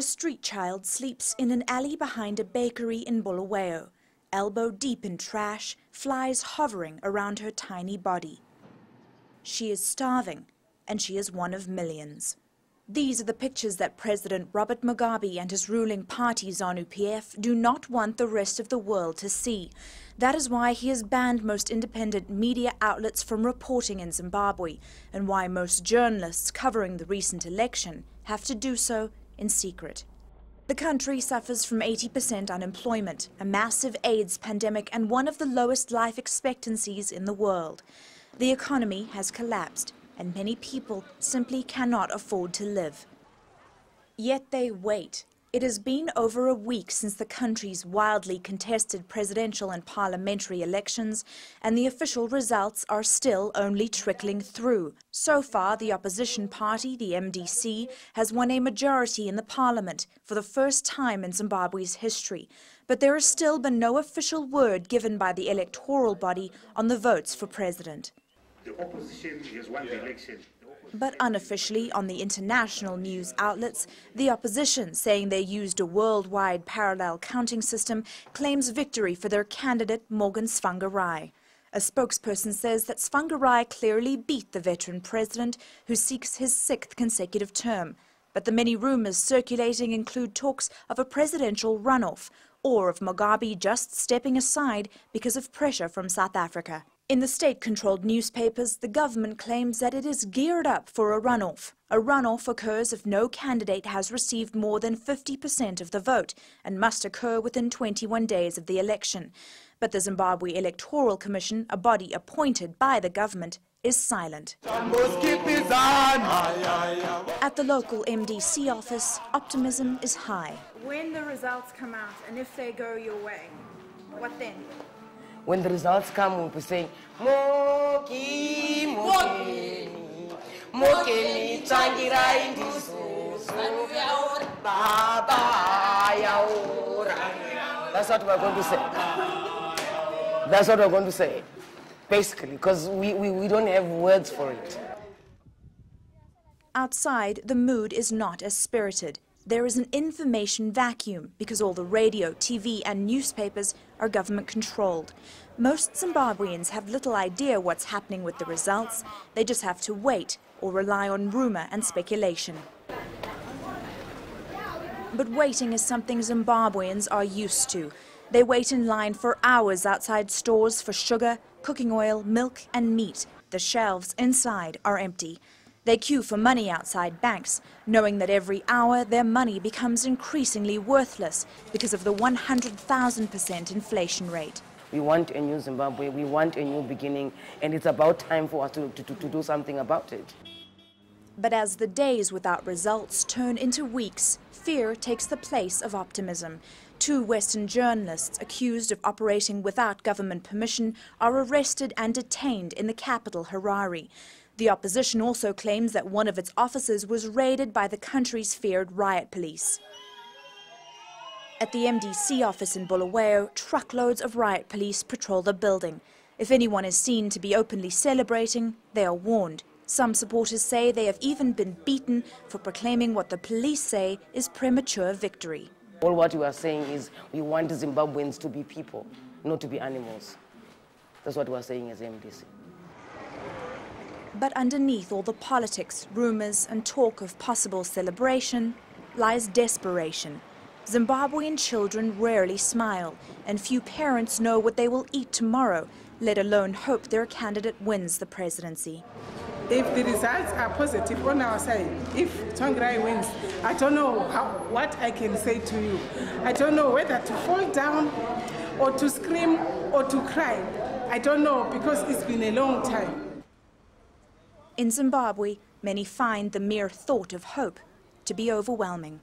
A street child sleeps in an alley behind a bakery in Bulawayo. Elbow deep in trash, flies hovering around her tiny body. She is starving, and she is one of millions. These are the pictures that President Robert Mugabe and his ruling party ZANU-PF do not want the rest of the world to see. That is why he has banned most independent media outlets from reporting in Zimbabwe, and why most journalists covering the recent election have to do so in secret. The country suffers from 80% unemployment, a massive AIDS pandemic, and one of the lowest life expectancies in the world. The economy has collapsed, and many people simply cannot afford to live. Yet they wait. It has been over a week since the country's wildly contested presidential and parliamentary elections, and the official results are still only trickling through. So far, the opposition party, the MDC, has won a majority in the parliament for the first time in Zimbabwe's history. But there has still been no official word given by the electoral body on the votes for president. The opposition has won the election. But unofficially, on the international news outlets, the opposition, saying they used a worldwide parallel counting system, claims victory for their candidate Morgan Tsvangirai. A spokesperson says that Tsvangirai clearly beat the veteran president, who seeks his 6th consecutive term. But the many rumors circulating include talks of a presidential runoff, or of Mugabe just stepping aside because of pressure from South Africa. In the state-controlled newspapers, the government claims that it is geared up for a runoff. A runoff occurs if no candidate has received more than 50% of the vote and must occur within 21 days of the election. But the Zimbabwe Electoral Commission, a body appointed by the government, is silent. At the local MDC office, optimism is high. When the results come out, and if they go your way, what then? When the results come, we'll be saying, Moki, Moki, Moki, Tsvangirai ndisusu, Baba yaura. That's what we're going to say. That's what we're going to say, basically, because we don't have words for it. Outside, the mood is not as spirited. There is an information vacuum because all the radio, TV and newspapers are government-controlled. Most Zimbabweans have little idea what's happening with the results. They just have to wait or rely on rumor and speculation. But waiting is something Zimbabweans are used to. They wait in line for hours outside stores for sugar, cooking oil, milk and meat. The shelves inside are empty. They queue for money outside banks, knowing that every hour their money becomes increasingly worthless because of the 100,000% inflation rate. We want a new Zimbabwe, we want a new beginning, and it's about time for us to do something about it. But as the days without results turn into weeks, fear takes the place of optimism. 2 Western journalists accused of operating without government permission are arrested and detained in the capital, Harare. The opposition also claims that one of its offices was raided by the country's feared riot police. At the MDC office in Bulawayo, truckloads of riot police patrol the building. If anyone is seen to be openly celebrating, they are warned. Some supporters say they have even been beaten for proclaiming what the police say is premature victory. All what we are saying is we want Zimbabweans to be people, not to be animals. That's what we are saying as MDC. But underneath all the politics, rumors and talk of possible celebration lies desperation. Zimbabwean children rarely smile, and few parents know what they will eat tomorrow, let alone hope their candidate wins the presidency. If the results are positive on our side, if Tsvangirai wins, I don't know what I can say to you. I don't know whether to fall down or to scream or to cry. I don't know, because it's been a long time. In Zimbabwe, many find the mere thought of hope to be overwhelming.